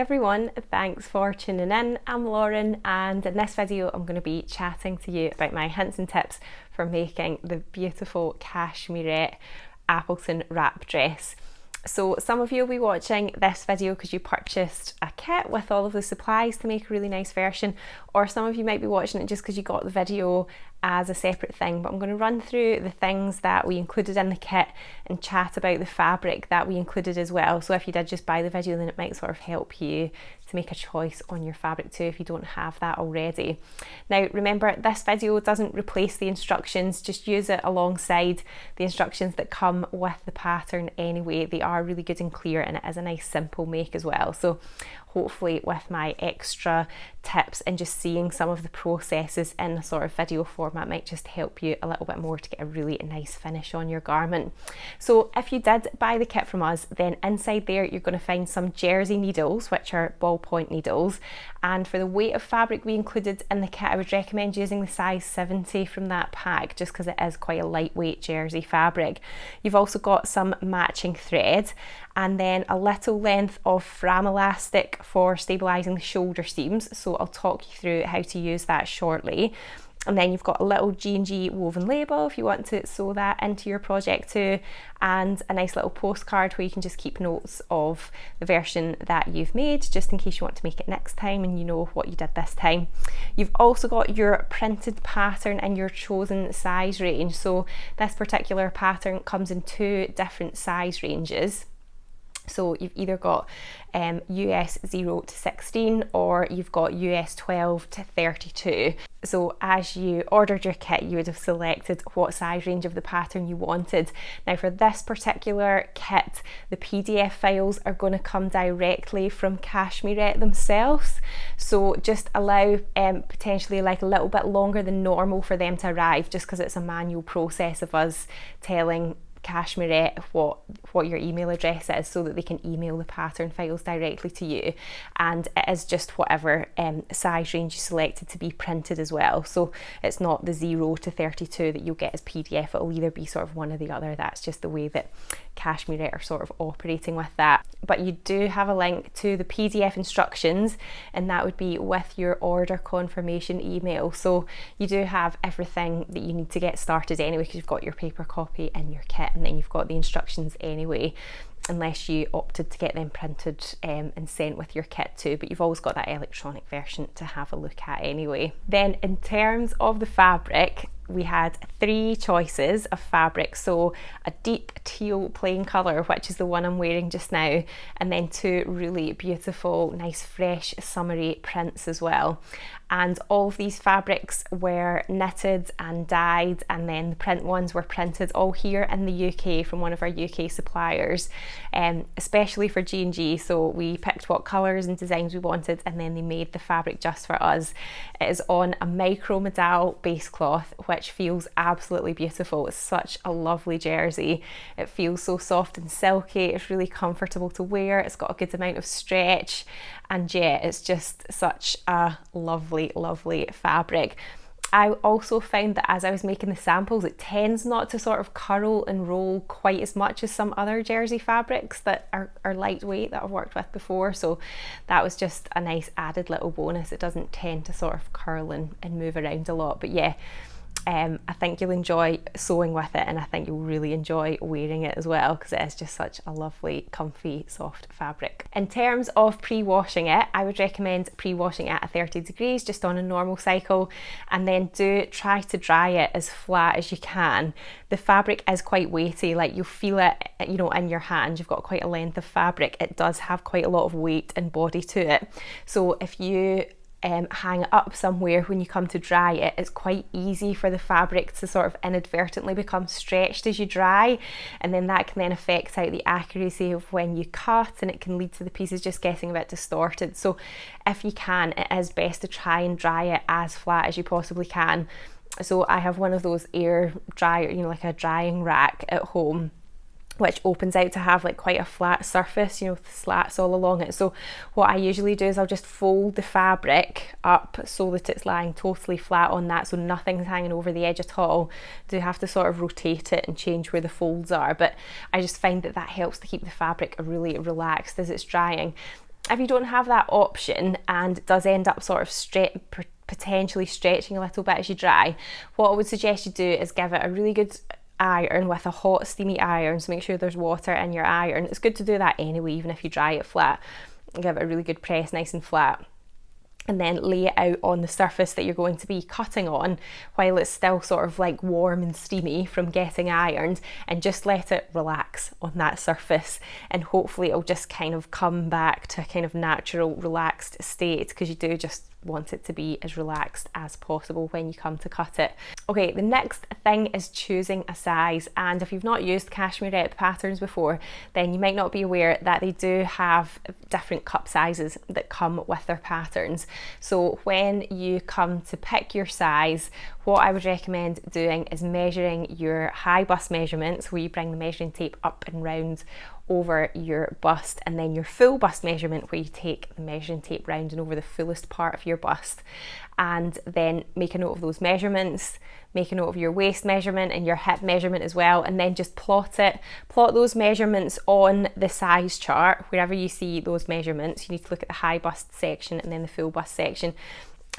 everyone, thanks for tuning in. I'm Lauren, and in this video I'm going to be chatting to you about my hints and tips for making the beautiful Cashmerette Appleton Wrap Dress. So some of you will be watching this video because you purchased a kit with all of the supplies to make a really nice version, or some of you might be watching it just because you got the video as a separate thing. But I'm going to run through the things that we included in the kit and chat about the fabric that we included as well. So if you did just buy the video, then it might sort of help you to make a choice on your fabric too if you don't have that already. Now remember, this video doesn't replace the instructions, just use it alongside the instructions that come with the pattern anyway. They are really good and clear, and it is a nice simple make as well. So hopefully with my extra tips and just seeing some of the processes in a sort of video format might just help you a little bit more to get a really nice finish on your garment. So if you did buy the kit from us, then inside there you're going to find some jersey needles, which are ballpoint needles, and for the weight of fabric we included in the kit, I would recommend using the size 70 from that pack just because it is quite a lightweight jersey fabric. You've also got some matching thread and then a little length of framilastic for stabilising the shoulder seams, so I'll talk you through how to use that shortly. And then you've got a little G&G woven label if you want to sew that into your project too, and a nice little postcard where you can just keep notes of the version that you've made just in case you want to make it next time and you know what you did this time. You've also got your printed pattern and your chosen size range. So this particular pattern comes in 2 different size ranges. So you've either got US 0 to 16 or you've got US 12 to 32. So as you ordered your kit, you would have selected what size range of the pattern you wanted. Now for this particular kit, the PDF files are going to come directly from Cashmerette themselves. So just allow potentially like a little bit longer than normal for them to arrive, just because it's a manual process of us telling Cashmerette what your email address is so that they can email the pattern files directly to you, and it is just whatever size range you selected to be printed as well. So it's not the 0 to 32 that you'll get as PDF, it'll either be sort of one or the other. That's just the way that Cashmerette are sort of operating with that. But you do have a link to the PDF instructions, and that would be with your order confirmation email. So you do have everything that you need to get started anyway, because you've got your paper copy in your kit, and then you've got the instructions anyway, unless you opted to get them printed and sent with your kit too, but you've always got that electronic version to have a look at anyway. Then in terms of the fabric, we had 3 choices of fabric. So a deep teal plain colour, which is the one I'm wearing just now, and then 2 really beautiful, nice fresh summery prints as well. And all of these fabrics were knitted and dyed, and then the print ones were printed all here in the UK from one of our UK suppliers, especially for G&G. So we picked what colours and designs we wanted, and then they made the fabric just for us. It is on a micro modal base cloth, which feels absolutely beautiful. It's such a lovely jersey. It feels so soft and silky. It's really comfortable to wear. It's got a good amount of stretch, and yeah, it's just such a lovely fabric. I also found that as I was making the samples, it tends not to sort of curl and roll quite as much as some other jersey fabrics that are lightweight that I've worked with before. So that was just a nice added little bonus. It doesn't tend to sort of curl and move around a lot, but yeah, I think you'll enjoy sewing with it, and I think you'll really enjoy wearing it as well, because it is just such a lovely, comfy, soft fabric. In terms of pre-washing it, I would recommend pre-washing it at 30 degrees just on a normal cycle, and then do try to dry it as flat as you can. The fabric is quite weighty, like you'll feel it, you know, in your hand. You've got quite a length of fabric. It does have quite a lot of weight and body to it. So if you hang it up somewhere when you come to dry it, it's quite easy for the fabric to sort of inadvertently become stretched as you dry, and then that can then affect out the accuracy of when you cut, and it can lead to the pieces just getting a bit distorted. So if you can, it is best to try and dry it as flat as you possibly can. So I have one of those air dryer, you know, like a drying rack at home, which opens out to have like quite a flat surface, you know, with slats all along it. So what I usually do is I'll just fold the fabric up so that it's lying totally flat on that, so nothing's hanging over the edge at all. Do have to sort of rotate it and change where the folds are, but I just find that that helps to keep the fabric really relaxed as it's drying. If you don't have that option and it does end up sort of potentially stretching a little bit as you dry, what I would suggest you do is give it a really good iron with a hot steamy iron. So make sure there's water in your iron. It's good to do that anyway, even if you dry it flat. Give it a really good press, nice and flat, and then lay it out on the surface that you're going to be cutting on while it's still sort of like warm and steamy from getting ironed, and just let it relax on that surface, and hopefully it'll just kind of come back to a kind of natural relaxed state, because you do just want it to be as relaxed as possible when you come to cut it. Okay, the next thing is choosing a size, and if you've not used Cashmerette patterns before, then you might not be aware that they do have different cup sizes that come with their patterns. So when you come to pick your size, what I would recommend doing is measuring your high bust measurements, where you bring the measuring tape up and round over your bust, and then your full bust measurement, where you take the measuring tape round and over the fullest part of your bust, and then make a note of those measurements, make a note of your waist measurement and your hip measurement as well, and then just plot those measurements on the size chart. Wherever you see those measurements, you need to look at the high bust section and then the full bust section,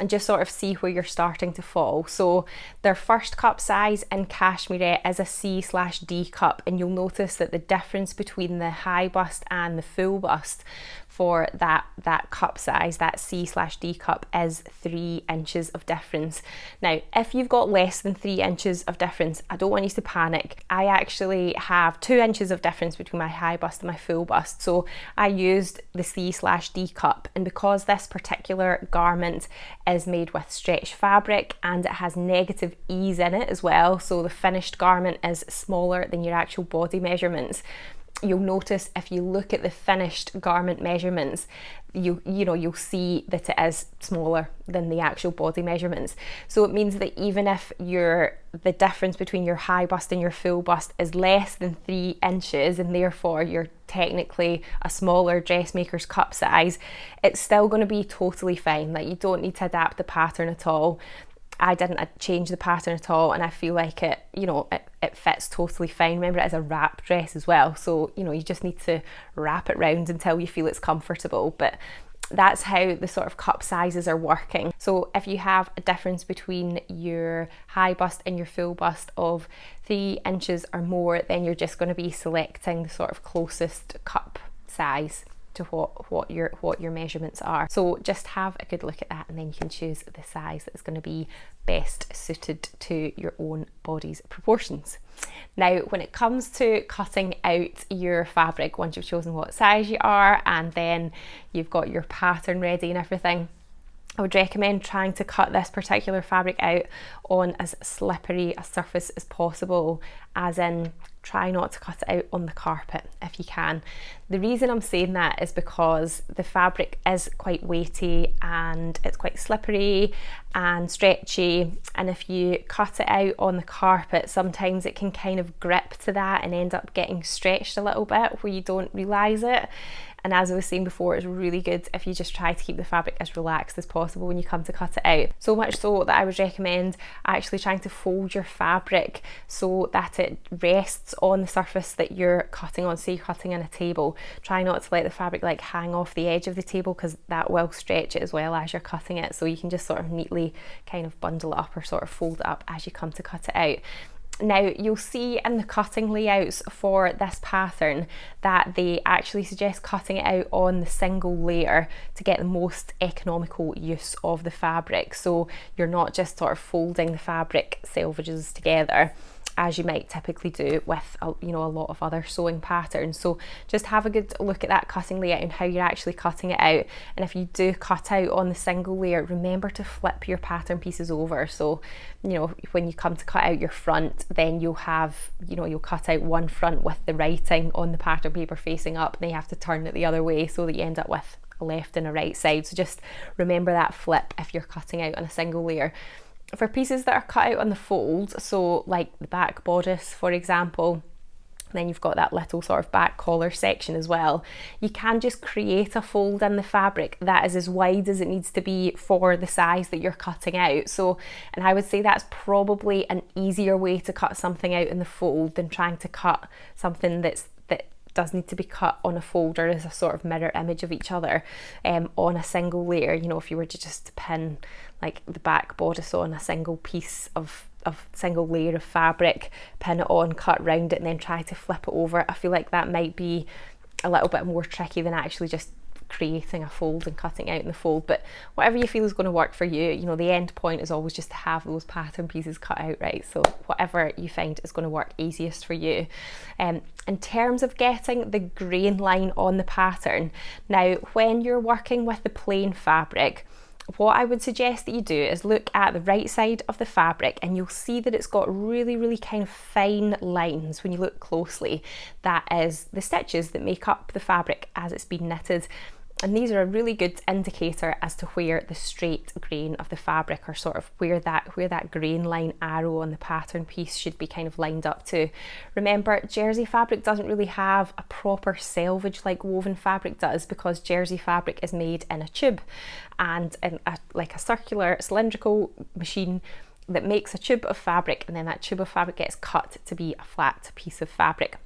and just sort of see where you're starting to fall. So their first cup size in Cashmerette is a C/D cup, and you'll notice that the difference between the high bust and the full bust for that cup size, that C/D cup, is 3 inches of difference. Now, if you've got less than 3 inches of difference, I don't want you to panic. I actually have 2 inches of difference between my high bust and my full bust, so I used the C/D cup, and because this particular garment is made with stretch fabric and it has negative ease in it as well, so the finished garment is smaller than your actual body measurements. You'll notice if you look at the finished garment measurements, you'll see that it is smaller than the actual body measurements. So it means that even if the difference between your high bust and your full bust is less than 3 inches, and therefore you're technically a smaller dressmaker's cup size, it's still going to be totally fine. Like, you don't need to adapt the pattern at all. I didn't change the pattern at all, and I feel like it fits totally fine. Remember, it is a wrap dress as well, so you just need to wrap it round until you feel it's comfortable. But that's how the sort of cup sizes are working. So if you have a difference between your high bust and your full bust of 3 inches or more, then you're just going to be selecting the sort of closest cup size to what your measurements are. So just have a good look at that, and then you can choose the size that's going to be best suited to your own body's proportions. Now, when it comes to cutting out your fabric, once you've chosen what size you are and then you've got your pattern ready and everything, I would recommend trying to cut this particular fabric out on as slippery a surface as possible, as in try not to cut it out on the carpet if you can. The reason I'm saying that is because the fabric is quite weighty and it's quite slippery and stretchy, and if you cut it out on the carpet, sometimes it can kind of grip to that and end up getting stretched a little bit where you don't realise it. And as I was saying before, it's really good if you just try to keep the fabric as relaxed as possible when you come to cut it out. So much so that I would recommend actually trying to fold your fabric so that it rests on the surface that you're cutting on. Say you're cutting on a table, try not to let the fabric like hang off the edge of the table, because that will stretch it as well as you're cutting it. So you can just sort of neatly kind of bundle it up or sort of fold it up as you come to cut it out. Now, you'll see in the cutting layouts for this pattern that they actually suggest cutting it out on the single layer to get the most economical use of the fabric. So you're not just sort of folding the fabric selvages together as you might typically do with a lot of other sewing patterns. So just have a good look at that cutting layout and how you're actually cutting it out. And if you do cut out on the single layer, remember to flip your pattern pieces over. So when you come to cut out your front, then you'll cut out one front with the writing on the pattern paper facing up, and then you have to turn it the other way so that you end up with a left and a right side. So just remember that flip if you're cutting out on a single layer. For pieces that are cut out on the fold, so like the back bodice for example, then you've got that little sort of back collar section as well, you can just create a fold in the fabric that is as wide as it needs to be for the size that you're cutting out. So, and I would say that's probably an easier way to cut something out in the fold than trying to cut something that does need to be cut on a folder as a sort of mirror image of each other on a single layer. You know, if you were to just pin like the back bodice on a single piece of single layer of fabric, pin it on, cut round it, and then try to flip it over, I feel like that might be a little bit more tricky than actually just creating a fold and cutting out in the fold. But whatever you feel is going to work for you, you know, the end point is always just to have those pattern pieces cut out, right? So whatever you find is going to work easiest for you. In terms of getting the grain line on the pattern, now when you're working with the plain fabric, what I would suggest that you do is look at the right side of the fabric, and you'll see that it's got really kind of fine lines when you look closely. That is the stitches that make up the fabric as it's been knitted. And these are a really good indicator as to where the straight grain of the fabric, or sort of where that grain line arrow on the pattern piece should be kind of lined up to. Remember, jersey fabric doesn't really have a proper selvage like woven fabric does, because jersey fabric is made in a tube, and in like a circular cylindrical machine that makes a tube of fabric, and then that tube of fabric gets cut to be a flat piece of fabric.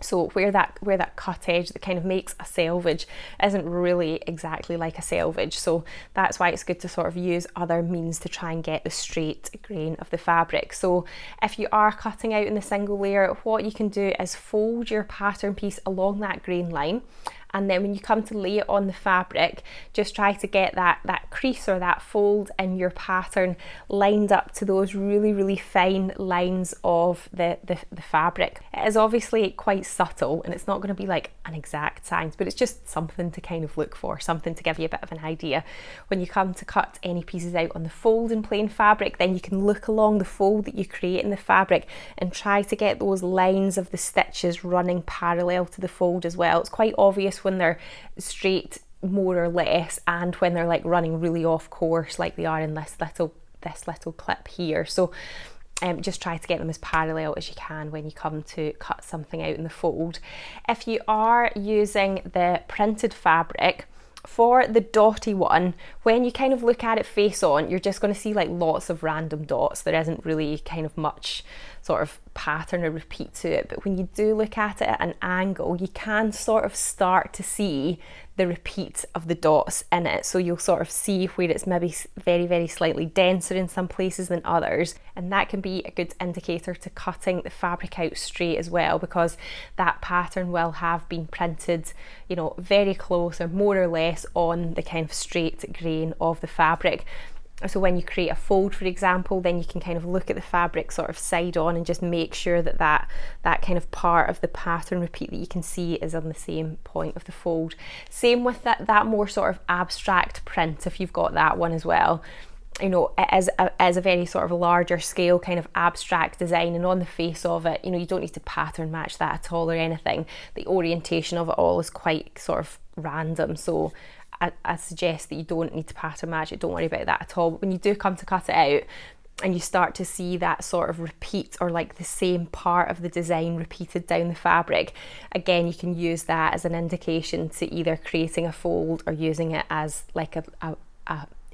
So where that cut edge that kind of makes a selvage isn't really exactly like a selvage. So that's why it's good to sort of use other means to try and get the straight grain of the fabric. So if you are cutting out in the single layer, what you can do is fold your pattern piece along that grain line, and then when you come to lay it on the fabric, just try to get that crease or that fold in your pattern lined up to those really fine lines of the fabric. It is obviously quite subtle, and it's not going to be like an exact science, but it's just something to kind of look for, something to give you a bit of an idea. When you come to cut any pieces out on the fold in plain fabric, then you can look along the fold that you create in the fabric and try to get those lines of the stitches running parallel to the fold as well. It's quite obvious when they're straight more or less, and when they're like running really off course like they are in this little clip here. So just try to get them as parallel as you can when you come to cut something out in the fold. If you are using the printed fabric, for the dotty one, when you kind of look at it face on, you're just going to see like lots of random dots. There isn't really kind of much sort of pattern or repeat to it, but when you do look at it at an angle, you can sort of start to see the repeat of the dots in it. So you'll sort of see where it's maybe very slightly denser in some places than others, and that can be a good indicator to cutting the fabric out straight as well, because that pattern will have been printed, you know, very close or more or less on the kind of straight grain of the fabric. So when you create a fold, for example, then you can kind of look at the fabric sort of side on and just make sure that that kind of part of the pattern repeat that you can see is on the same point of the fold. Same with that more sort of abstract print, if you've got that one as well. You know, it is a very sort of larger scale kind of abstract design, and on the face of it, you know, you don't need to pattern match that at all or anything. The orientation of it all is quite sort of random, so I suggest that you don't need to pattern match it. Don't worry about that at all. But when you do come to cut it out and you start to see that sort of repeat, or like the same part of the design repeated down the fabric, again, you can use that as an indication to either creating a fold or using it as like a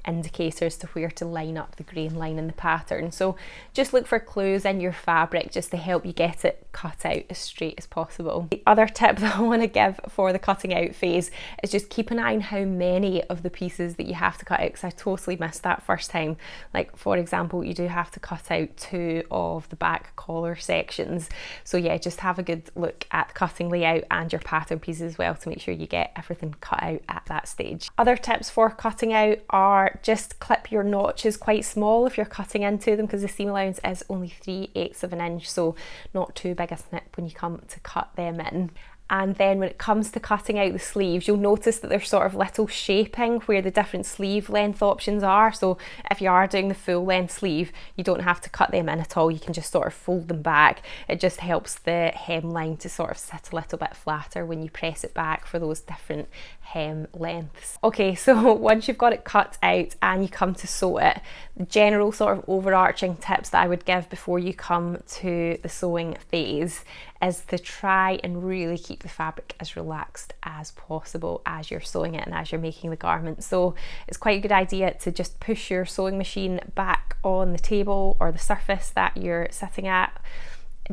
indicators to where to line up the grain line in the pattern. So just look for clues in your fabric just to help you get it cut out as straight as possible. The other tip that I want to give for the cutting out phase is just keep an eye on how many of the pieces that you have to cut out, because I totally missed that first time. Like, for example, you do have to cut out 2 of the back collar sections. So yeah, just have a good look at the cutting layout and your pattern pieces as well to make sure you get everything cut out at that stage. Other tips for cutting out are just clip your notches quite small if you're cutting into them, because the seam allowance is only 3/8 of an inch, so not too big a snip when you come to cut them in. And then when it comes to cutting out the sleeves, you'll notice that there's sort of little shaping where the different sleeve length options are. So if you are doing the full length sleeve, you don't have to cut them in at all. You can just sort of fold them back. It just helps the hemline to sort of sit a little bit flatter when you press it back for those different hem lengths. Okay, so once you've got it cut out and you come to sew it, the general sort of overarching tips that I would give before you come to the sewing phase is to try and really keep the fabric as relaxed as possible as you're sewing it and as you're making the garment. So it's quite a good idea to just push your sewing machine back on the table or the surface that you're sitting at,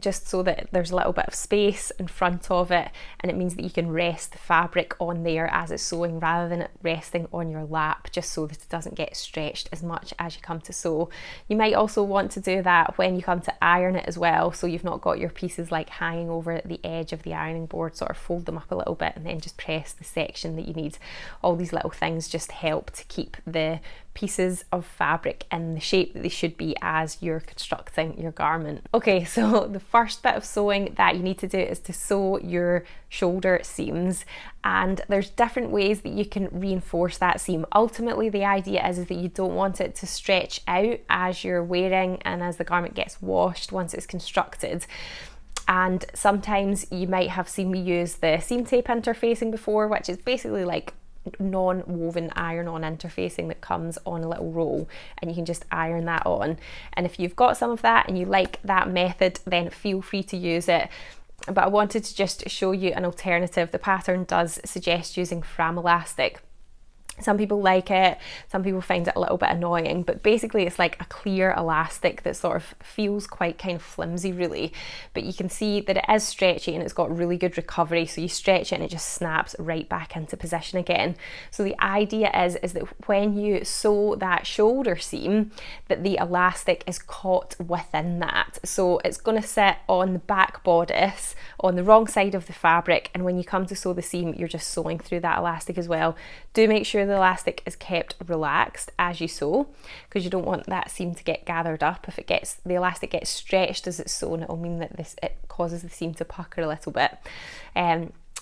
just so that there's a little bit of space in front of it, and it means that you can rest the fabric on there as it's sewing rather than it resting on your lap, just so that it doesn't get stretched as much as you come to sew. You might also want to do that when you come to iron it as well, so you've not got your pieces like hanging over the edge of the ironing board. Sort of fold them up a little bit and then just press the section that you need. All these little things just help to keep the pieces of fabric in the shape that they should be as you're constructing your garment. Okay, so the first bit of sewing that you need to do is to sew your shoulder seams, and there's different ways that you can reinforce that seam. Ultimately, the idea is that you don't want it to stretch out as you're wearing and as the garment gets washed once it's constructed. And sometimes you might have seen me use the seam tape interfacing before, which is basically like non-woven iron-on interfacing that comes on a little roll, and you can just iron that on. And if you've got some of that and you like that method, then feel free to use it. But I wanted to just show you an alternative. The pattern does suggest using framilastic. Some people like it, some people find it a little bit annoying, but basically it's like a clear elastic that sort of feels quite kind of flimsy really, but you can see that it is stretchy and it's got really good recovery, so you stretch it and it just snaps right back into position again. So the idea is that when you sew that shoulder seam, that the elastic is caught within that. So it's going to sit on the back bodice on the wrong side of the fabric, and when you come to sew the seam, you're just sewing through that elastic as well. Do make sure the elastic is kept relaxed as you sew, because you don't want that seam to get gathered up. If the elastic gets stretched as it's sewn, it'll mean that it causes the seam to pucker a little bit.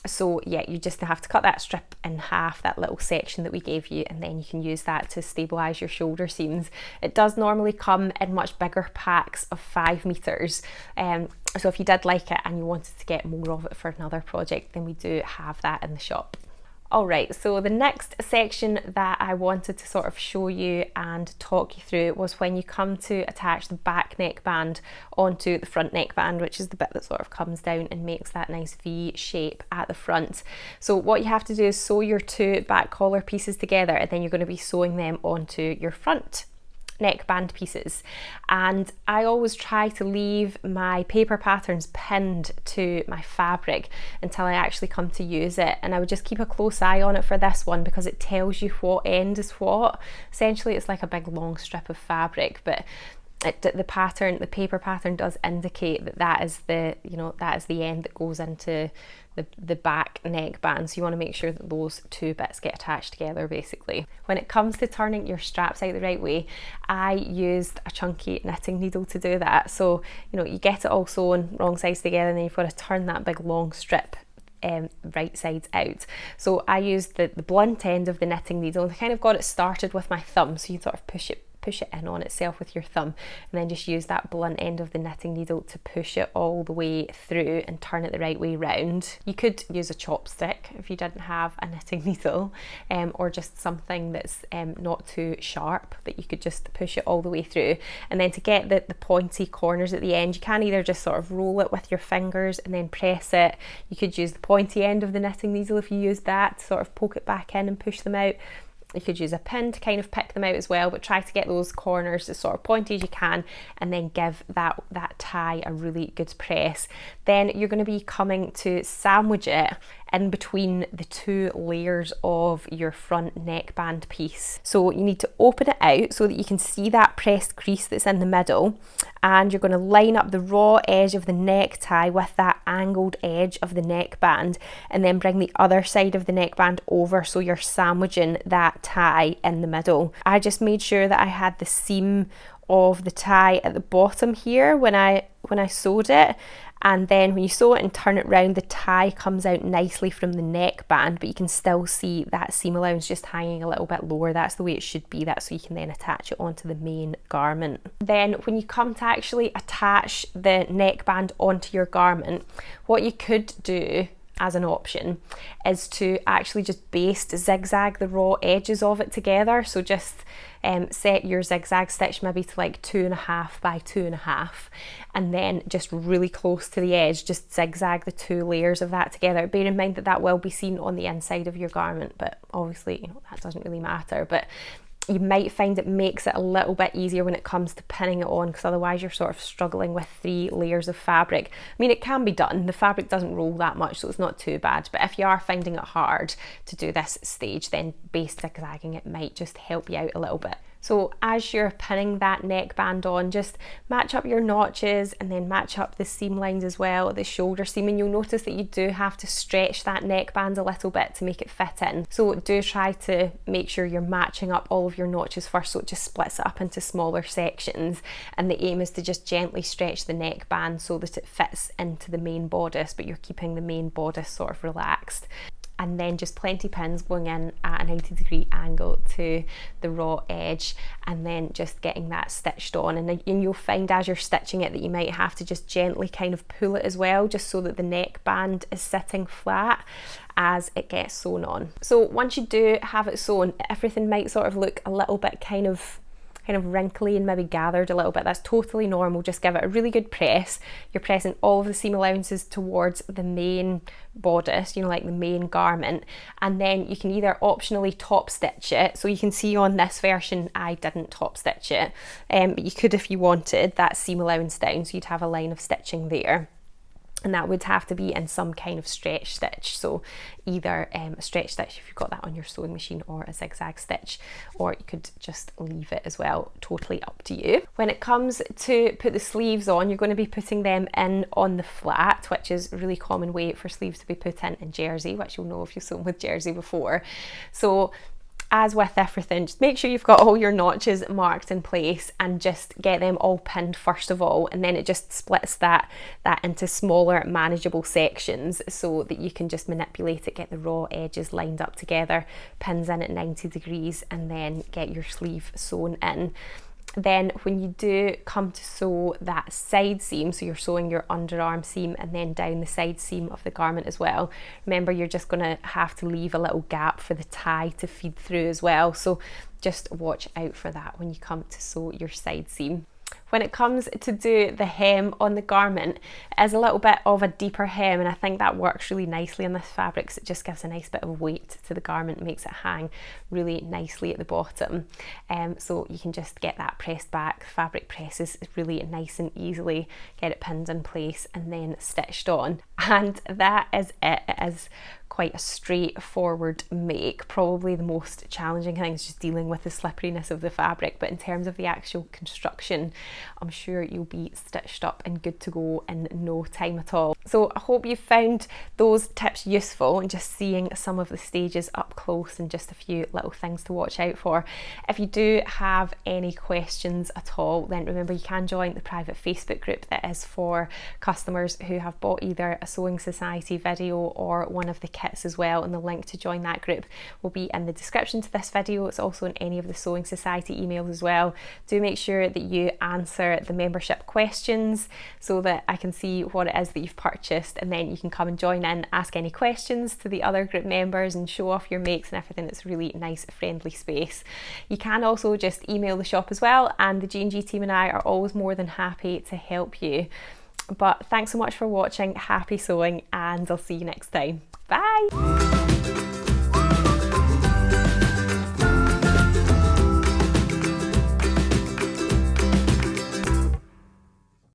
So yeah, you just have to cut that strip in half, that little section that we gave you, and then you can use that to stabilize your shoulder seams. It does normally come in much bigger packs of 5 meters. So if you did like it and you wanted to get more of it for another project, then we do have that in the shop. Alright, so the next section that I wanted to sort of show you and talk you through was when you come to attach the back neckband onto the front neckband, which is the bit that sort of comes down and makes that nice V shape at the front. So what you have to do is sew your 2 back collar pieces together, and then you're going to be sewing them onto your front neckband pieces. And I always try to leave my paper patterns pinned to my fabric until I actually come to use it, and I would just keep a close eye on it for this one because it tells you what end is what. Essentially it's like a big long strip of fabric, but the paper pattern does indicate that is the end that goes into the back neckband. So you want to make sure that those 2 bits get attached together basically. When it comes to turning your straps out the right way, I used a chunky knitting needle to do that. So you get it all sewn wrong sides together, and then you've got to turn that big long strip right sides out. So I used the blunt end of the knitting needle, and I kind of got it started with my thumb, so you sort of push it in on itself with your thumb, and then just use that blunt end of the knitting needle to push it all the way through and turn it the right way round. You could use a chopstick if you didn't have a knitting needle, or just something that's not too sharp, that you could just push it all the way through. And then to get the pointy corners at the end, you can either just sort of roll it with your fingers and then press it. You could use the pointy end of the knitting needle if you use that to sort of poke it back in and push them out. You could use a pin to kind of pick them out as well, but try to get those corners as sort of pointy as you can, and then give that tie a really good press. Then you're going to be coming to sandwich it in between the 2 layers of your front neckband piece. So you need to open it out so that you can see that pressed crease that's in the middle, and you're going to line up the raw edge of the necktie with that angled edge of the neckband, and then bring the other side of the neckband over so you're sandwiching that tie in the middle. I just made sure that I had the seam of the tie at the bottom here when I sewed it, and then when you sew it and turn it round, the tie comes out nicely from the neckband, but you can still see that seam allowance just hanging a little bit lower. That's the way it should be, that's so you can then attach it onto the main garment. Then when you come to actually attach the neckband onto your garment, what you could do as an option is to actually just baste zigzag the raw edges of it together. So just set your zigzag stitch maybe to like 2.5 by 2.5, and then just really close to the edge just zigzag the 2 layers of that together. Bear in mind that will be seen on the inside of your garment, but obviously that doesn't really matter. But you might find it makes it a little bit easier when it comes to pinning it on, because otherwise you're sort of struggling with 3 layers of fabric. I mean, it can be done, the fabric doesn't roll that much, so it's not too bad, but if you are finding it hard to do this stage, then base zigzagging it might just help you out a little bit. So as you're pinning that neckband on, just match up your notches and then match up the seam lines as well, the shoulder seam, and you'll notice that you do have to stretch that neckband a little bit to make it fit in. So do try to make sure you're matching up all of your notches first, so it just splits it up into smaller sections, and the aim is to just gently stretch the neckband so that it fits into the main bodice, but you're keeping the main bodice sort of relaxed. And then just plenty pins going in at a 90-degree angle to the raw edge, and then just getting that stitched on. And you'll find as you're stitching it that you might have to just gently kind of pull it as well, just so that the neckband is sitting flat as it gets sewn on. So once you do have it sewn, everything might sort of look a little bit kind of wrinkly and maybe gathered a little bit. That's totally normal. Just give it a really good press. You're pressing all of the seam allowances towards the main bodice, you know, like the main garment, and then you can either optionally top stitch it. So you can see on this version I didn't top stitch it, but you could if you wanted that seam allowance down, so you'd have a line of stitching there. And that would have to be in some kind of stretch stitch, so either a stretch stitch if you've got that on your sewing machine, or a zigzag stitch, or you could just leave it as well, totally up to you. When it comes to put the sleeves on, you're going to be putting them in on the flat, which is a really common way for sleeves to be put in jersey, which you'll know if you've sewn with jersey before. So as with everything, just make sure you've got all your notches marked in place and just get them all pinned first of all, and then it just splits that into smaller manageable sections so that you can just manipulate it, get the raw edges lined up together, pins in at 90 degrees, and then get your sleeve sewn in. Then when you do come to sew that side seam, so you're sewing your underarm seam and then down the side seam of the garment as well, remember you're just going to have to leave a little gap for the tie to feed through as well, so just watch out for that when you come to sew your side seam. When it comes to do the hem on the garment, it is a little bit of a deeper hem, and I think that works really nicely on this fabric because it just gives a nice bit of weight to the garment, makes it hang really nicely at the bottom. So you can just get that pressed back. Fabric presses really nice and easily, get it pinned in place and then stitched on. And that is it. It is quite a straightforward make. Probably the most challenging thing is just dealing with the slipperiness of the fabric, but in terms of the actual construction, I'm sure you'll be stitched up and good to go in no time at all. So I hope you found those tips useful, and just seeing some of the stages up close and just a few little things to watch out for. If you do have any questions at all, then remember you can join the private Facebook group that is for customers who have bought either a Sewing Society video or one of the kits as well, and the link to join that group will be in the description to this video. It's also in any of the Sewing Society emails as well. Do make sure that you answer the membership questions so that I can see what it is that you've purchased, and then you can come and join in, ask any questions to the other group members and show off your makes and everything. It's a really nice friendly space. You can also just email the shop as well, and the G&G team and I are always more than happy to help you. But thanks so much for watching, happy sewing, and I'll see you next time. Bye!